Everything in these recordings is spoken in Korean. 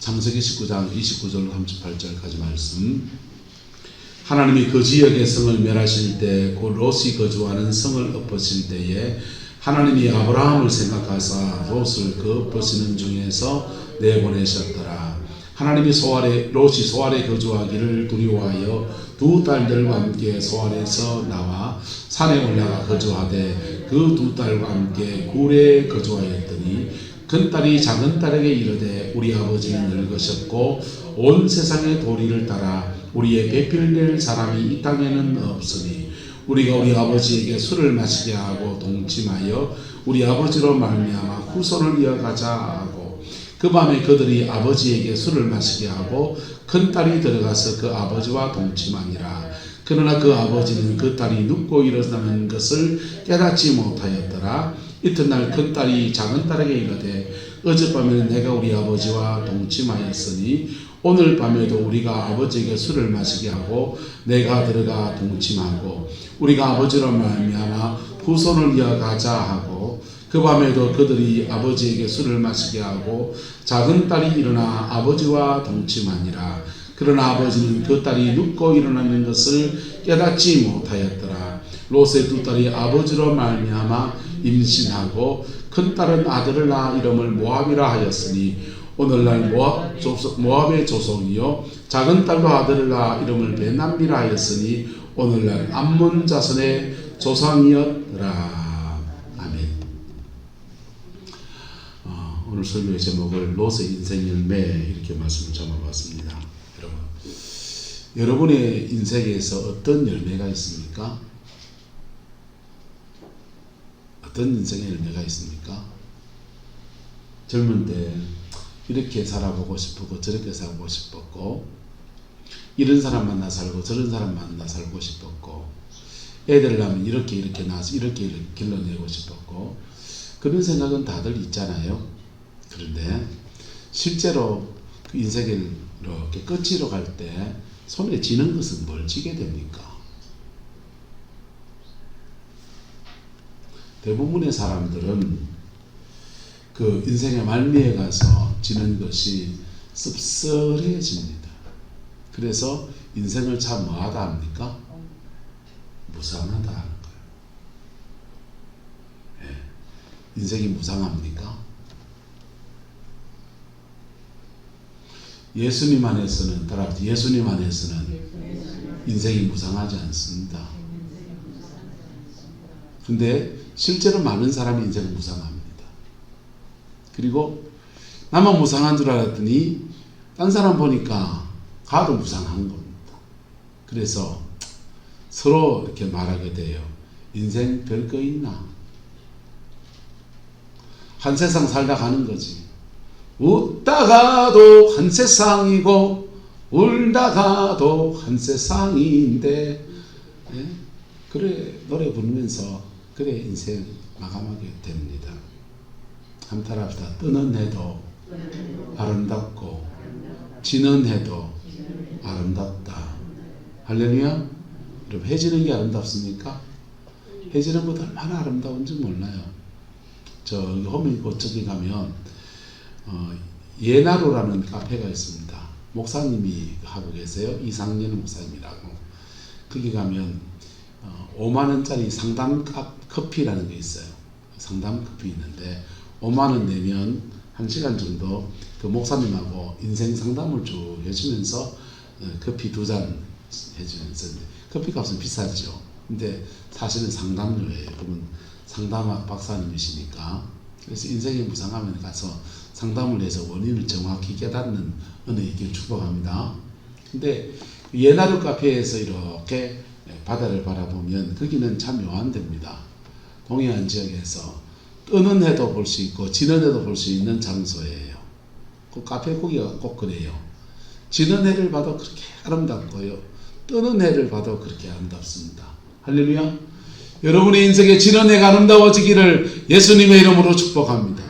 창세기 19장 29절 38절까지 말씀. 하나님이 그 지역의 성을 멸하실 때 곧 롯이 거주하는 성을 엎으실 때에 하나님이 아브라함을 생각하사 롯을 그 엎으시는 중에서 내보내셨더라. 하나님이 롯이 소알에 거주하기를 두려워하여 두 딸들과 함께 소알에서 나와 산에 올라가 거주하되 그 두 딸과 함께 굴에 거주하였더니 큰 딸이 작은 딸에게 이르되 우리 아버지는 늙으셨고 온 세상의 도리를 따라 우리의 배필될 사람이 이 땅에는 없으니 우리가 우리 아버지에게 술을 마시게 하고 동침하여 우리 아버지로 말미암아 후손을 이어가자 하고 그 밤에 그들이 아버지에게 술을 마시게 하고 큰 딸이 들어가서 그 아버지와 동침하니라. 그러나 그 아버지는 그 딸이 눕고 일어나는 것을 깨닫지 못하였더라. 이튿날 큰 딸이 작은 딸에게 이르되 어젯밤에는 내가 우리 아버지와 동침하였으니 오늘 밤에도 우리가 아버지에게 술을 마시게 하고 내가 들어가 동침하고 우리가 아버지로 말미암아 후손을 이어가자 하고 그 밤에도 그들이 아버지에게 술을 마시게 하고 작은 딸이 일어나 아버지와 동침하니라. 그러나 아버지는 그 딸이 눕고 일어나는 것을 깨닫지 못하였더라. 롯의 두 딸이 아버지로 말미암아 임신하고 큰 딸은 아들을 낳아 이름을 모압이라 하였으니 오늘날 모압의 조속이요 작은 딸도 아들을 낳아 이름을 베남미라 하였으니 오늘날 암몬 자손의 조상이었더라. 아멘. 오늘 설교의 제목을 롯의 인생 열매 이렇게 말씀을 잡아봤습니다. 여러분의 인생에서 어떤 열매가 있습니까? 어떤 인생의 열매가 있습니까? 젊은 때 이렇게 살아보고 싶었고 저렇게 살고 싶었고 이런 사람 만나 살고 저런 사람 만나 살고 싶었고 애들 낳으면 이렇게 낳아서 이렇게 길러내고 싶었고 그런 생각은 다들 있잖아요. 그런데 실제로 그 인생을 이렇게 끝으로 갈 때 손에 쥐는 것은 뭘 쥐게 됩니까? 대부분의 사람들은 그 인생의 말미에 가서 지는 것이 씁쓸해집니다. 그래서 인생을 참 뭐하다 합니까? 무상하다 하는 거예요. 네. 인생이 무상합니까? 예수님 안에서는 따라합시다. 예수님 안에서는 인생이 무상하지 않습니다. 근데 실제로 많은 사람이 인생을 무상합니다. 그리고 나만 무상한 줄 알았더니 딴 사람 보니까 가도 무상한 겁니다. 그래서 서로 이렇게 말하게 돼요. 인생 별거 있나? 한 세상 살다 가는 거지. 웃다가도 한 세상이고 울다가도 한 세상인데 예? 그래 노래 부르면서 그래 인생 마감하게 됩니다. 한번 따라합시다. 뜨는 해도 아름답고 지는 해도 아름답다. 할렐루야. 여러분 해지는 게 아름답습니까? 해지는 것 얼마나 아름다운지 몰라요. 저기 호민 저기 가면 예나로라는 카페가 있습니다. 목사님이 하고 계세요. 이상년 목사님이라고. 거기 가면 5만원짜리 상담 커피라는 게 있어요. 상담 커피 있는데 5만원 내면 1시간 정도 그 목사님하고 인생 상담을 쭉 해주면서 커피 2잔 해주면서 커피 값은 비싸죠. 근데 사실은 상담료예요. 그러면 상담학 박사님이시니까 그래서 인생이 무상하면 가서 상담을 해서 원인을 정확히 깨닫는 은혜에게 축복합니다. 근데 예나루 카페에서 이렇게 바다를 바라보면 거기는 참 묘한 데입니다. 동해안 지역에서 뜨는 해도 볼 수 있고 지는 해도 볼 수 있는 장소예요. 그 카페 거기가 꼭 그래요. 지는 해를 봐도 그렇게 아름답고요. 뜨는 해를 봐도 그렇게 아름답습니다. 할렐루야. 여러분의 인생에 지는 해가 아름다워지기를 예수님의 이름으로 축복합니다.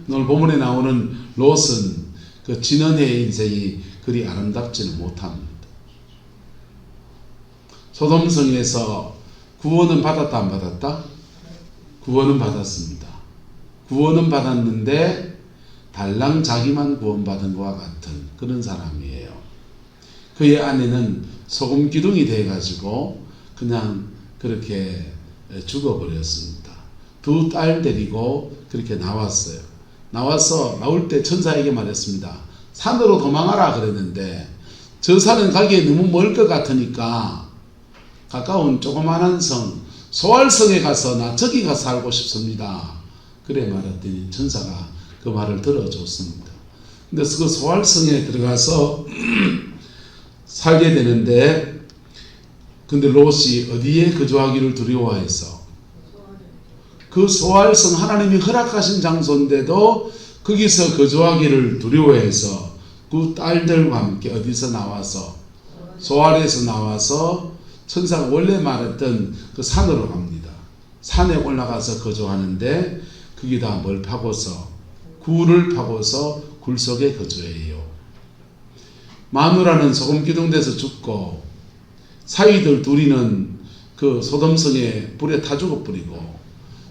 오늘 본문에 나오는 롯은 그 지는 해의 인생이 그리 아름답지는 못합니다. 소돔성에서 구원은 받았다 안 받았다? 구원은 받았습니다. 구원은 받았는데 달랑 자기만 구원받은 것과 같은 그런 사람이에요. 그의 아내는 소금 기둥이 돼가지고 그냥 그렇게 죽어버렸습니다. 두 딸 데리고 그렇게 나왔어요. 나올 때 천사에게 말했습니다. 산으로 도망하라 그랬는데 저 산은 가기에 너무 멀 것 같으니까 가까운 조그마한 성 소알성에 가서 나 저기 가서 살고 싶습니다. 그래 말했더니 천사가 그 말을 들어줬습니다. 근데 그 소알성에 들어가서 살게 되는데, 근데 롯이 어디에 거주하기를 두려워해서 그 소알성 하나님이 허락하신 장소인데도 거기서 거주하기를 두려워해서 그 딸들과 함께 어디서 나와서 소알에서 나와서 천사가 원래 말했던 그 산으로 갑니다. 산에 올라가서 거주하는데 거기다 뭘 파고서 굴을 파고서 굴 속에 거주해요. 마누라는 소금 기둥돼서 죽고 사위들 둘이는 그 소돔성에 불에 타 죽어버리고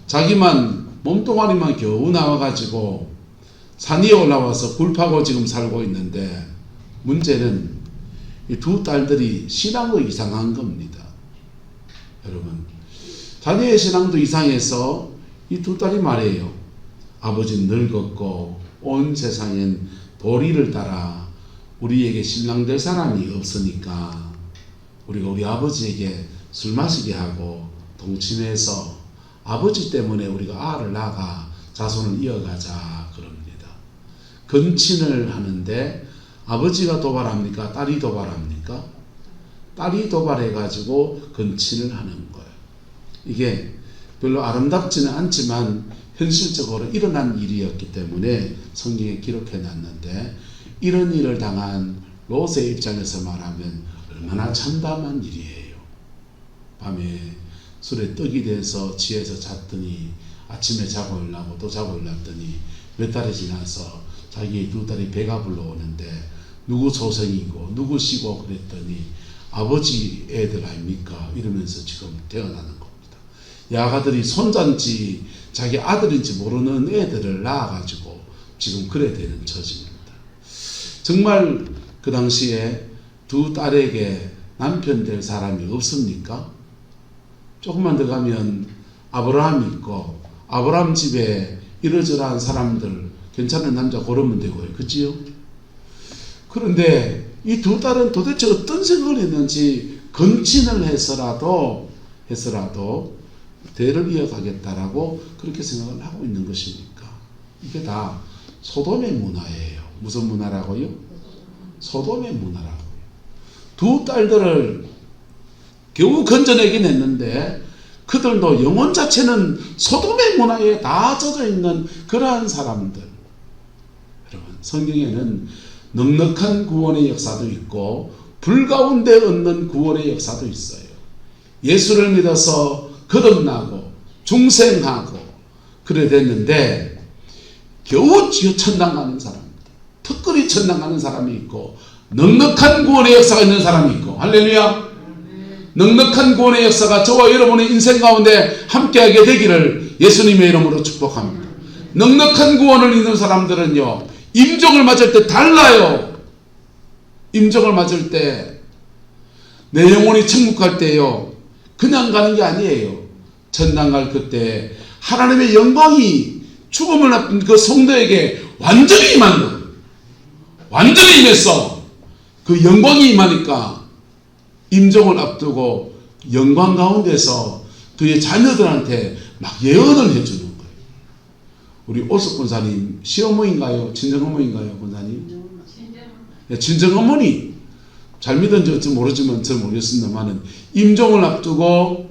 자기만 몸뚱아리만 겨우 나와가지고 산 위에 올라와서 굴 파고 지금 살고 있는데 문제는 이 두 딸들이 신앙도 이상한 겁니다. 여러분, 자녀의 신앙도 이상해서 이 두 딸이 말해요. 아버지는 늙었고 온 세상엔 도리를 따라 우리에게 신랑 될 사람이 없으니까 우리가 우리 아버지에게 술 마시게 하고 동침해서 아버지 때문에 우리가 알을 낳아 자손을 이어가자 그럽니다. 건친을 하는데 아버지가 도발합니까? 딸이 도발합니까? 딸이 도발해가지고 건친을 하는 거예요. 이게 별로 아름답지는 않지만 현실적으로 일어난 일이었기 때문에 성경에 기록해 놨는데 이런 일을 당한 롯의 입장에서 말하면 얼마나 참담한 일이에요. 밤에 술에 떡이 돼서 취해서 잤더니 아침에 자고 일어나고 또 자고 일어났더니 몇 달이 지나서 자기의 두 딸이 배가 불러오는데 누구 소생이고 누구 시고 그랬더니 아버지 애들 아닙니까? 이러면서 지금 태어나는 겁니다. 야가들이 손자인지 자기 아들인지 모르는 애들을 낳아가지고 지금 그래 되는 처지입니다. 정말 그 당시에 두 딸에게 남편 될 사람이 없습니까? 조금만 더 가면 아브라함이 있고 아브라함 집에 이러저러한 사람들 괜찮은 남자 고르면 되고요. 그치요? 그런데 이 두 딸은 도대체 어떤 생각을 했는지 건친을 해서라도 대를 이어가겠다라고 그렇게 생각을 하고 있는 것입니까? 이게 다 소돔의 문화예요. 무슨 문화라고요? 소돔의 문화라고요. 두 딸들을 겨우 건져내긴 했는데 그들도 영혼 자체는 소돔의 문화에 다 젖어 있는 그러한 사람들. 여러분, 성경에는 넉넉한 구원의 역사도 있고 불 가운데 얻는 구원의 역사도 있어요. 예수를 믿어서 거듭나고 중생하고 그래 됐는데 겨우 천당 가는 사람, 특별히 천당 가는 사람이 있고 넉넉한 구원의 역사가 있는 사람이 있고, 할렐루야. 넉넉한 구원의 역사가 저와 여러분의 인생 가운데 함께하게 되기를 예수님의 이름으로 축복합니다. 넉넉한 구원을 있는 사람들은요, 임종을 맞을 때 달라요. 임종을 맞을 때 내 영혼이 천국 갈 때요, 그냥 가는 게 아니에요. 천당 갈 그때 하나님의 영광이 죽음을 앞둔 그 성도에게 완전히 임한 거예요. 완전히 임했어. 그 영광이 임하니까 임종을 앞두고 영광 가운데서 그의 자녀들한테 막 예언을 해주는 거예요. 우리 오석 권사님 시어머니인가요? 친정어머니인가요? 권사님? 친정어머니. 잘 믿은지 모르지만 잘 모르겠습니다만은 임종을 앞두고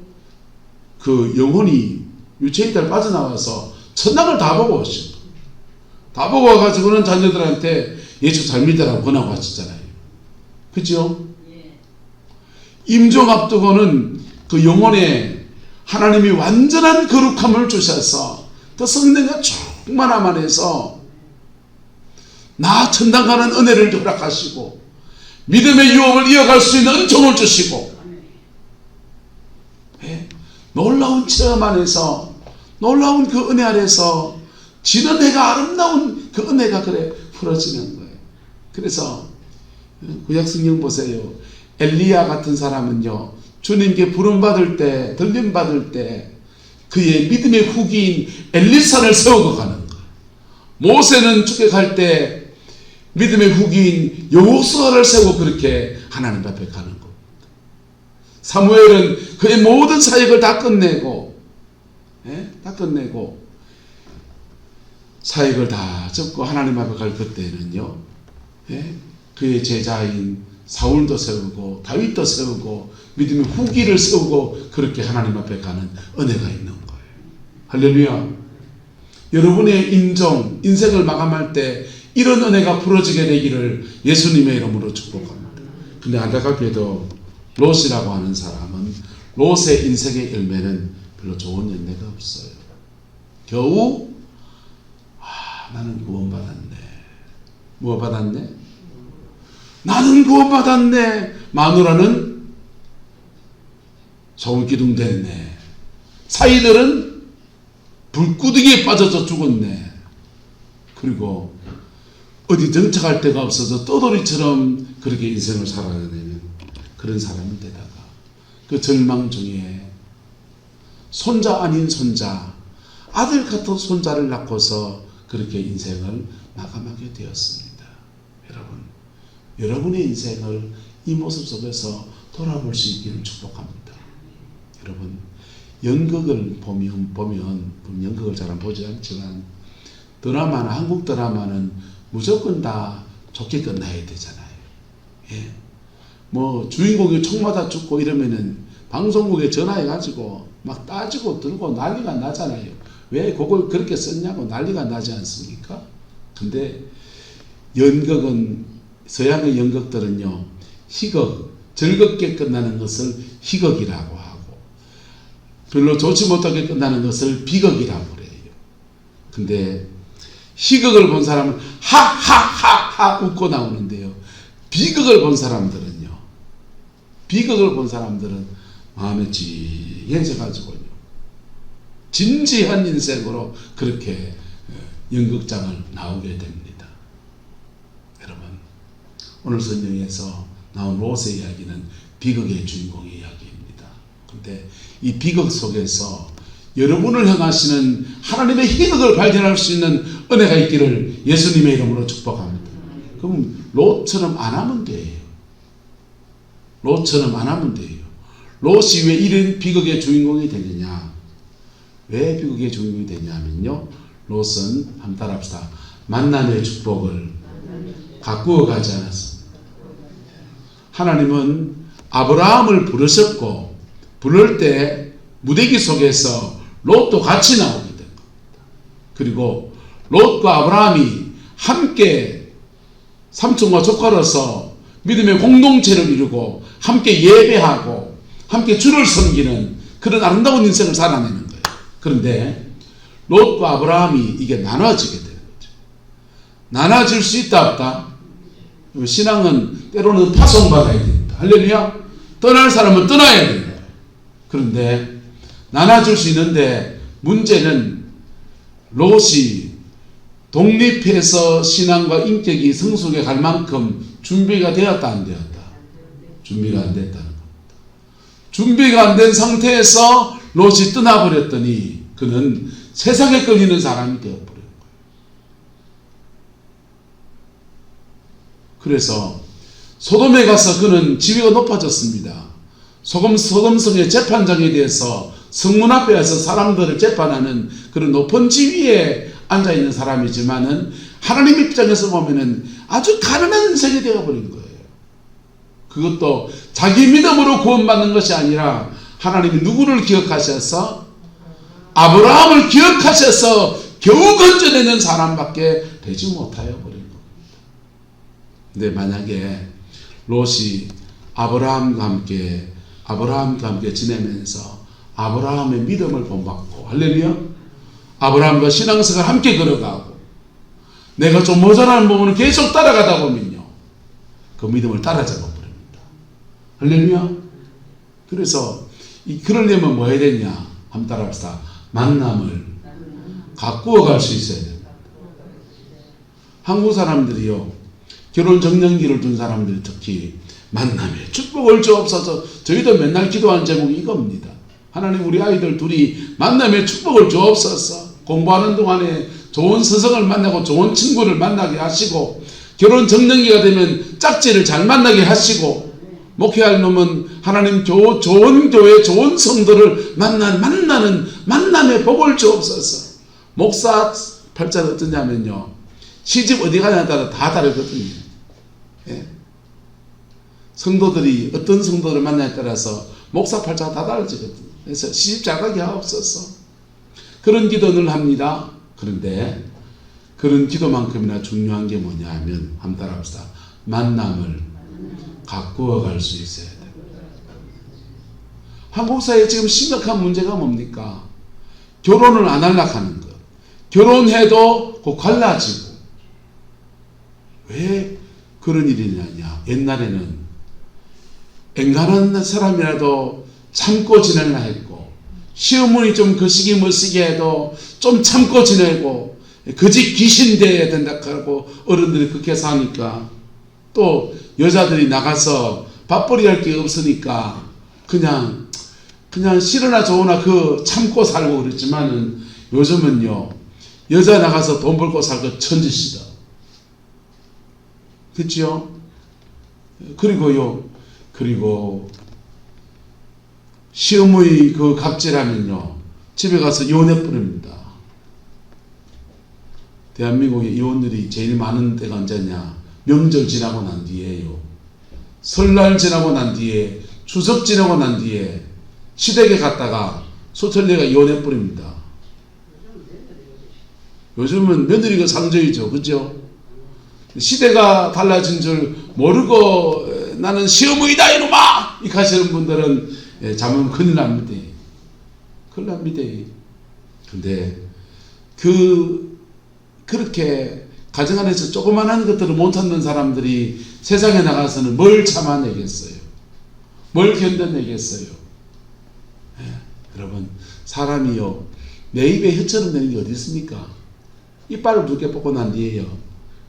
그 영혼이 유체이달 빠져나와서 천당을 다 보고 오신 거예요. 다 보고 와가지고는 자녀들한테 예수 잘 믿으라고 권하고 하시잖아요. 그죠? 임종 앞두고는 그 영혼에 하나님이 완전한 거룩함을 주셔서 그 성령과 충만함 안에서 나 천당 가는 은혜를 허락하시고 믿음의 유업을 이어갈 수 있는 은총을 주시고, 네? 놀라운 체험 안에서 놀라운 그 은혜 아래서 지는 해가 아름다운 그 은혜가 그래 풀어지는 거예요. 그래서 구약 성경 보세요. 엘리야 같은 사람은요, 주님께 부름받을 때, 들림받을 때 그의 믿음의 후기인 엘리사를 세우고 가는 거예요. 모세는 죽게 갈 때 믿음의 후기인 여호수아를 세우고 그렇게 하나님 앞에 가는 겁니다. 사무엘은 그의 모든 사역을 다 끝내고 사역을 다 접고 하나님 앞에 갈 그때는요, 그의 제자인 사울도 세우고 다윗도 세우고 믿음의 후기를 세우고 그렇게 하나님 앞에 가는 은혜가 있는 거예요. 할렐루야. 여러분의 인생을 마감할 때 이런 은혜가 풀어지게 되기를 예수님의 이름으로 축복합니다. 근데 안타깝게도 롯이라고 하는 사람은 롯의 인생의 열매는 별로 좋은 열매가 없어요. 겨우 나는 구원받았네. 뭐 받았네? 나는 구원받았네. 마누라는 소금기둥 됐네. 사이들은 불구덩이에 빠져서 죽었네. 그리고 어디 정착할 데가 없어서 떠돌이처럼 그렇게 인생을 살아내는 그런 사람이 되다가 그 절망 중에 손자 아닌 손자, 아들 같은 손자를 낳고서 그렇게 인생을 마감하게 되었습니다. 여러분의 인생을 이 모습 속에서 돌아볼 수 있기를 축복합니다. 여러분, 연극을 보면 연극을 잘 보지 않지만 드라마나 한국 드라마는 무조건 다 좋게 끝나야 되잖아요. 뭐 주인공이 총 맞아 죽고 이러면은 방송국에 전화해가지고 막 따지고 들고 난리가 나잖아요. 왜 그걸 그렇게 썼냐고 난리가 나지 않습니까? 근데 연극은, 서양의 연극들은요, 희극, 즐겁게 끝나는 것을 희극이라고 하고 별로 좋지 못하게 끝나는 것을 비극이라고 그래요. 근데 희극을 본 사람은 하하하하 웃고 나오는데요, 비극을 본 사람들은 마음에 찡해져가지고요, 진지한 인생으로 그렇게 연극장을 나오게 됩니다. 여러분, 오늘 성경에서 나온 롯의 이야기는 비극의 주인공의 이야기입니다. 그런데 이 비극 속에서 여러분을 향하시는 하나님의 희극을 발견할 수 있는 은혜가 있기를 예수님의 이름으로 축복합니다. 그럼 롯처럼 안 하면 돼요. 롯이 왜 이런 비극의 주인공이 되느냐? 왜 비극의 주인공이 되냐면요, 롯은 한번 따라합시다. 만남의 축복을 가꾸어 가지 않았습니다. 하나님은 아브라함을 부르셨고 부를 때 무대기 속에서 롯도 같이 나오게 된 겁니다. 그리고 롯과 아브라함이 함께 삼촌과 조카로서 믿음의 공동체를 이루고 함께 예배하고 함께 주를 섬기는 그런 아름다운 인생을 살아내는 거예요. 그런데 롯과 아브라함이 이게 나눠지게 되는 거죠. 나눠질 수 있다 없다? 신앙은 때로는 파송받아야 됩니다. 할렐루야. 떠날 사람은 떠나야 됩니다. 그런데 나눠줄 수 있는데 문제는 롯이 독립해서 신앙과 인격이 성숙해 갈 만큼 준비가 되었다 안 되었다? 준비가 안 됐다는 겁니다. 준비가 안 된 상태에서 롯이 떠나버렸더니 그는 세상에 끌리는 사람이 되어버린 거예요. 그래서 소돔에 가서 그는 지위가 높아졌습니다. 소돔성의 재판장에 대해서 성문 앞에 와서 사람들을 재판하는 그런 높은 지위에 앉아있는 사람이지만은 하나님 입장에서 보면은 아주 가난한 인생이 되어버린 거예요. 그것도 자기 믿음으로 구원받는 것이 아니라 하나님이 누구를 기억하셔서 아브라함을 기억하셔서 겨우 건져내는 사람밖에 되지 못하여 버린 겁니다. 근데 만약에 롯이 아브라함과 함께 지내면서 아브라함의 믿음을 본받고, 할렐루야, 아브라함과 신앙생활 함께 걸어가고 내가 좀 모자라는 부분을 계속 따라가다 보면요, 그 믿음을 따라잡아 버립니다. 할렐루야. 그래서 그러려면 뭐 해야 되냐? 한번 따라합시다. 만남을 가꾸어 갈 수 있어야 됩니다. 한국 사람들이요, 결혼 정년기를 둔 사람들이 특히 만남에 축복을 주옵소서. 저희도 맨날 기도하는 제목이 이겁니다. 하나님, 우리 아이들 둘이 만남에 축복을 주옵소서. 공부하는 동안에 좋은 스승을 만나고 좋은 친구를 만나게 하시고, 결혼 정년기가 되면 짝지를 잘 만나게 하시고, 목회할 놈은 하나님 좋은 교회 좋은 성도를 만나는 만남의 복을 주옵소서. 목사 팔자는 어떠냐면요, 시집 어디 가냐에 따라 다 다르거든요. 예? 성도들이 어떤 성도를 만나에 따라서 목사 팔자가 다 달라지거든요. 그래서 시집 잘 가게 하옵소서. 그런 기도 늘 합니다. 그런데 그런 기도만큼이나 중요한 게 뭐냐 하면, 한번 따라합시다. 만남을 가꾸어 갈 수 있어야 돼요. 한국 사회에 지금 심각한 문제가 뭡니까? 결혼을 안 하려고 하는 것. 결혼해도 곧 갈라지고. 왜 그런 일이 있느냐? 옛날에는 엔간한 사람이라도 참고 지내려 했고, 시어머니 좀 거시기 머시기 해도 좀 참고 지내고, 그 집 귀신 돼야 된다 하고 어른들이 그렇게 사니까, 또 여자들이 나가서 밥벌이 할 게 없으니까 그냥 싫으나 좋으나 그 참고 살고 그랬지만은, 요즘은요, 여자 나가서 돈 벌고 살고 천지시다. 그렇죠? 그리고 시어머니 그 갑질하면요, 집에 가서 이혼해 버립니다. 대한민국에 이혼율이 제일 많은 때가 언제냐? 명절 지나고 난 뒤에요. 설날 지나고 난 뒤에, 추석 지나고 난 뒤에 시댁에 갔다가 소설내가 이혼해 버립니다. 요즘은 며느리가 상저이죠. 그죠? 시대가 달라진 줄 모르고 나는 시어머니다 이놈아! 이렇게 하시는 분들은 잘못 큰일 납니다. 큰일 납니다. 근데 그렇게 가정 안에서 조그만한 것들을 못 찾는 사람들이 세상에 나가서는 뭘 참아내겠어요? 뭘 견뎌내겠어요? 여러분, 사람이요, 내 입에 혀처럼 되는 게 어디 있습니까? 이빨을 두 개 뽑고 난 뒤에요,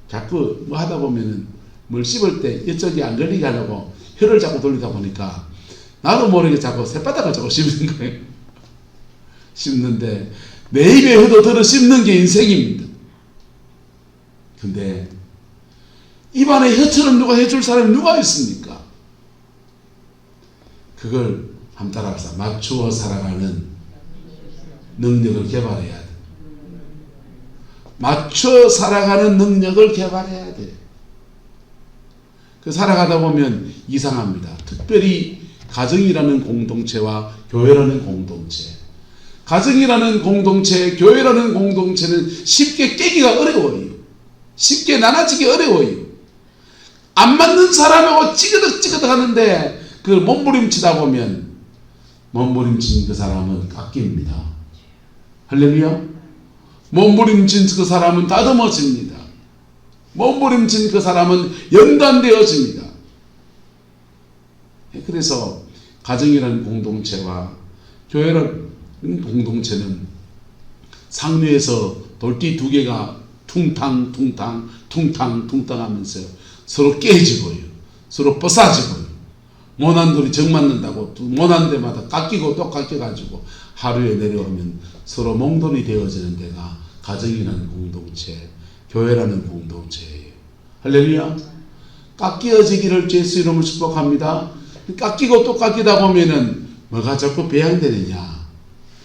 자꾸 뭐 하다 보면은 뭘 씹을 때 이쪽이 안 걸리게 하려고 혀를 자꾸 돌리다 보니까 나도 모르게 자꾸 새바닥을 자꾸 씹는 거예요. 씹는데 내 입에 혀도 들어 씹는 게 인생입니다. 근데 입안에 혀처럼 누가 해줄 사람이 누가 있습니까? 그걸 한번 따라합시다. 맞추어 살아가는 능력을 개발해야 돼. 맞춰 살아가는 능력을 개발해야 돼. 그 살아가다 보면 이상합니다. 특별히 가정이라는 공동체와 교회라는 공동체, 가정이라는 공동체, 교회라는 공동체는 쉽게 깨기가 어려워요. 쉽게 나눠지기 어려워요. 안 맞는 사람하고 찌그덕 하는데 그 몸부림치다 보면 몸부림친 그 사람은 깎입니다. 할렐루야. 몸부림친 그 사람은 다듬어집니다. 몸부림친 그 사람은 연단되어집니다. 그래서 가정이라는 공동체와 교회라는 공동체는 상류에서 돌띠 두 개가 퉁탕 하면서 서로 깨지고요, 서로 뻗사지고요, 모난 돌이 정 맞는다고 모난 데마다 깎이고 또 깎여가지고 하루에 내려오면 서로 몽돌이 되어지는 데가 가정이라는 공동체, 교회라는 공동체예요. 할렐루야. 깎여지기를 예수 이름으로 축복합니다. 깎이고 또 깎이다 보면은 뭐가 자꾸 배양되느냐?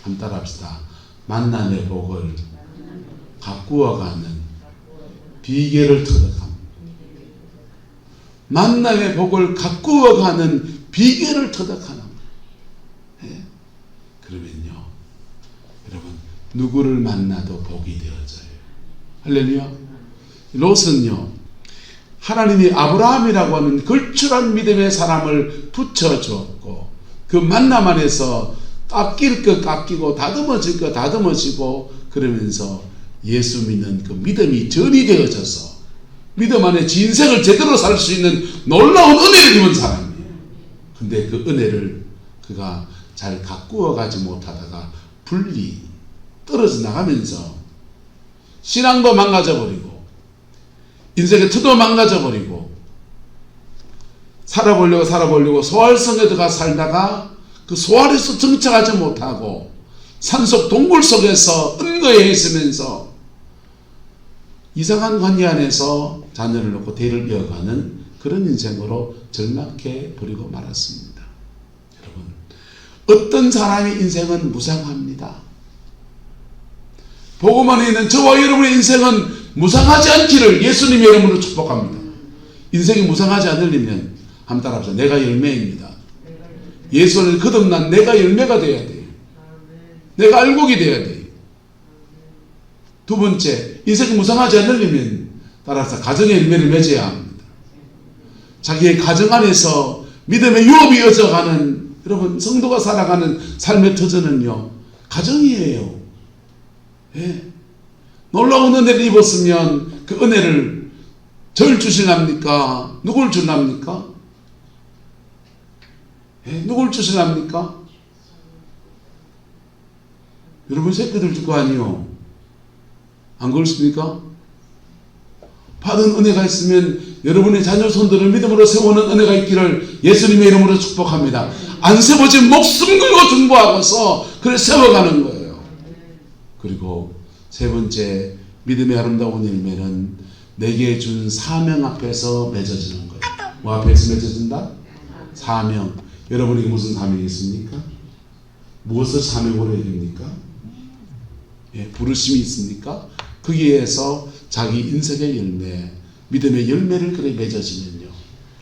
한번 따라합시다. 만남의 복을 가꾸어가는 비결을 터득합니다. 만남의 복을 가꾸어가는 비결을 터득하는 거예요. 그러면요, 여러분, 누구를 만나도 복이 되어져요. 할렐루야. 롯은요, 하나님이 아브라함이라고 하는 걸출한 믿음의 사람을 붙여줬고, 그 만남 안에서 깎일 것 깎이고 다듬어질 것 다듬어지고, 그러면서 예수 믿는 그 믿음이 전이 되어져서 믿음 안에 인생을 제대로 살 수 있는 놀라운 은혜를 입은 사람이에요. 근데 그 은혜를 그가 잘 가꾸어 가지 못하다가 떨어져 나가면서 신앙도 망가져 버리고 인생의 터도 망가져버리고 살아보려고 소활성에 들어가 살다가 그 소활에서 정착하지 못하고 산속 동굴 속에서 은거해 있으면서 이상한 관계 안에서 자녀를 놓고 대를 이어가는 그런 인생으로 절망해 버리고 말았습니다. 여러분, 어떤 사람의 인생은 무상합니다. 복음 안에 있는 저와 여러분의 인생은 무상하지 않기를 예수님의 이름으로 축복합니다. 인생이 무상하지 않으려면 한번 따라합시다. 내가 열매입니다. 예수를 거듭난 내가 열매가 되어야 돼요. 내가 알곡이 되어야 돼요. 두 번째, 인생이 무상하지 않으려면 따라서 가정의 열매를 맺어야 합니다. 자기의 가정 안에서 믿음의 유업이 이어져가는, 여러분, 성도가 살아가는 삶의 터전은요, 가정이에요. 예. 놀라운 은혜를 입었으면 그 은혜를 절 주실랍니까? 누굴 줄랍니까? 예? 누굴 주실랍니까? 여러분 새끼들 줄 거 아니요? 안 그렇습니까? 받은 은혜가 있으면 여러분의 자녀 손들을 믿음으로 세우는 은혜가 있기를 예수님의 이름으로 축복합니다. 안 세워진 목숨 걸고 중보하고서 그를 세워가는 거예요. 그리고 세 번째, 믿음의 아름다운 열매는 내게 준 사명 앞에서 맺어지는 거예요. 뭐 앞에서 맺어진다? 사명. 여러분에게 무슨 사명이 있습니까? 무엇을 사명으로 해야 됩니까? 예, 부르심이 있습니까? 거기에서 자기 인생의 열매, 믿음의 열매를 그래 맺어지면요,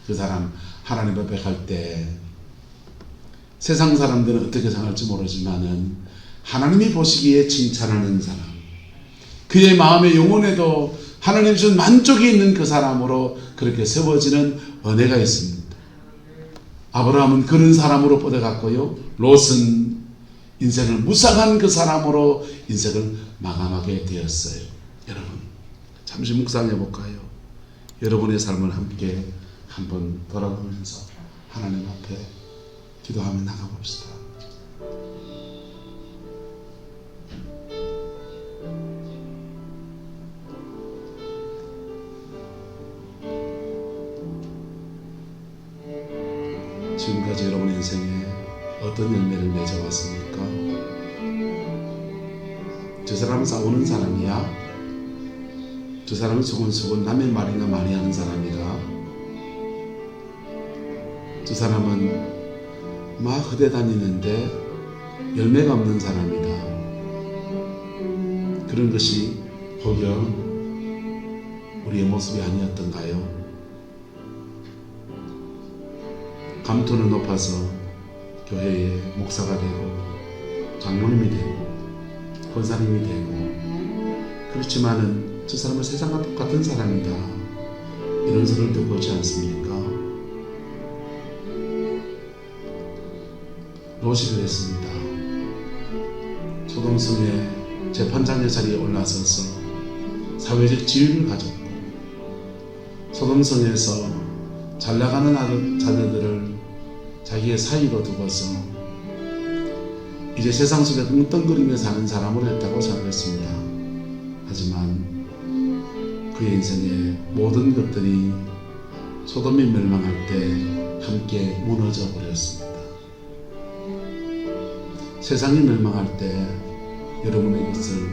그 사람 하나님 앞에 갈 때 세상 사람들은 어떻게 생각할지 모르지만은 하나님이 보시기에 칭찬하는 사람, 그의 마음의 영혼에도 하나님 준 만족이 있는 그 사람으로 그렇게 세워지는 은혜가 있습니다. 아브라함은 그런 사람으로 뻗어갔고요, 롯은 인생을 무상한 그 사람으로 인생을 마감하게 되었어요. 여러분, 잠시 묵상해 볼까요? 여러분의 삶을 함께 한번 돌아보면서 하나님 앞에 기도하며 나가봅시다. 지금까지 여러분 인생에 어떤 열매를 맺어왔습니까? 저 사람은 싸우는 사람이야? 저 사람은 소곤소곤 남의 말이나 많이 하는 사람이다? 저 사람은 막 흐대 다니는데 열매가 없는 사람이다. 그런 것이 혹여 우리의 모습이 아니었던가요? 감투는 높아서 교회의 목사가 되고 장로님이 되고 권사님이 되고, 그렇지만은 저 사람은 세상과 똑같은 사람이다, 이런 소리를 듣고 있지 않습니까? 롯이 그랬습니다. 소돔성의 재판장의 자리에 올라서서 사회적 지위를 가졌고, 소돔성에서 잘나가는 자녀들을 자기의 사이로 두고서 이제 세상 속에 뚱뚱거리며 사는 사람으로 했다고 생각했습니다. 하지만 그의 인생의 모든 것들이 소돔이 멸망할 때 함께 무너져 버렸습니다. 세상이 멸망할 때 여러분의 것을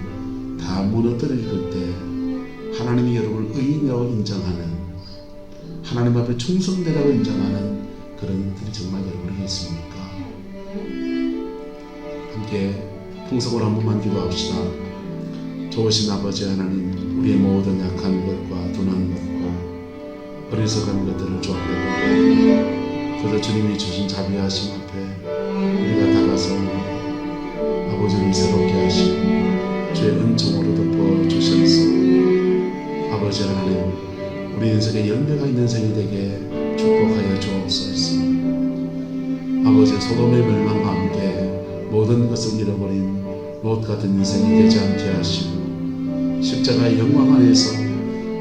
다 무너뜨릴 때 하나님이 여러분을 의인이라고 인정하는, 하나님 앞에 충성되라고 인정하는 그런 일들이 정말 여러분에게 있습니까? 함께 풍성으로 한 번만 기도합시다. 좋으신 아버지 하나님, 우리의 모든 약한 것과 둔한 것과 어리석은 것들을 조합해보고 그저 주님이 주신 자비하심 앞에 우리가 다가서 아버지를 새롭게 하시고 주의 은총으로 덮어주셔서 아버지 하나님, 우리 인생에 열매가 있는 생이 되게 축복하여 주옵소서. 아버지, 소돔의 멸망과 함께 모든 것을 잃어버린 롯 같은 인생이 되지 않게 하시고 십자가의 영광 안에서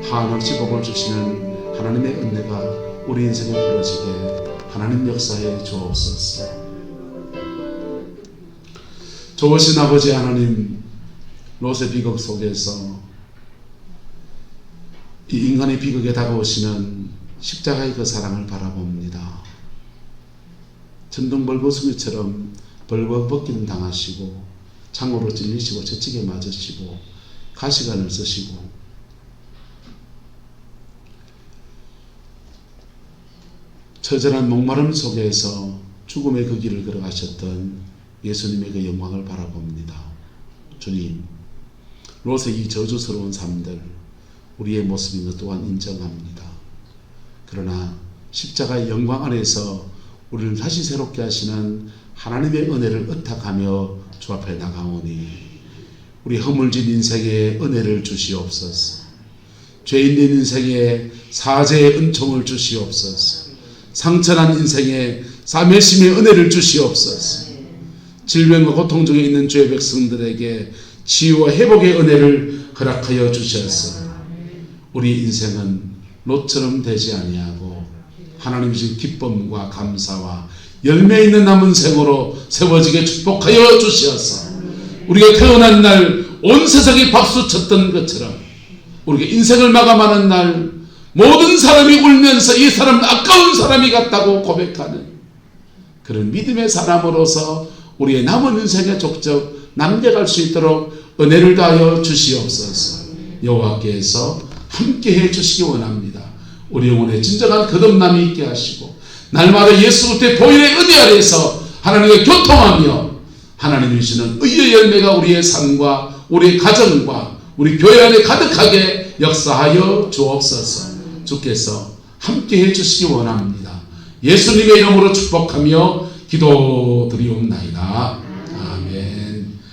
한없이 복을 주시는 하나님의 은혜가 우리 인생에 부러지게 하나님 역사에 주옵소서. 좋으신 아버지 하나님, 롯의 비극 속에서 이 인간의 비극에 다가오시는 십자가의 그 사랑을 바라봅니다. 천둥벌거숭이처럼 벌거벗기는 당하시고 창으로 찔리시고 채찍에 맞으시고 가시관을 쓰시고 처절한 목마름 속에서 죽음의 그 길을 걸어가셨던 예수님의 그 영광을 바라봅니다. 주님, 롯의 이 저주스러운 삶들 우리의 모습인 것 또한 인정합니다. 그러나 십자가의 영광 안에서 우리를 다시 새롭게 하시는 하나님의 은혜를 의탁하며 주 앞에 나가오니 우리 허물진 인생에 은혜를 주시옵소서. 죄 있는 인생에 사죄의 은총을 주시옵소서. 상처난 인생에 사매심의 은혜를 주시옵소서. 질병과 고통 중에 있는 주의 백성들에게 치유와 회복의 은혜를 허락하여 주셔서 우리 인생은 롯처럼 되지 아니하고 하나님 주신 기쁨과 감사와 열매 있는 남은 생으로 세워지게 축복하여 주시어서 우리가 태어난 날 온 세상이 박수 쳤던 것처럼 우리가 인생을 마감하는 날 모든 사람이 울면서 이 사람은 아까운 사람이 같다고 고백하는 그런 믿음의 사람으로서 우리의 남은 인생의 족적 남겨갈 수 있도록 은혜를 다하여 주시옵소서. 여호와께서 함께해 주시기 원합니다. 우리 영혼에 진정한 거듭남이 있게 하시고 날마다 예수 그리스도의 보혈의 은혜 아래에서 하나님과 교통하며 하나님이 주시는 의의 열매가 우리의 삶과 우리의 가정과 우리 교회 안에 가득하게 역사하여 주옵소서. 주께서 함께해 주시기 원합니다. 예수님의 이름으로 축복하며 기도드리옵나이다.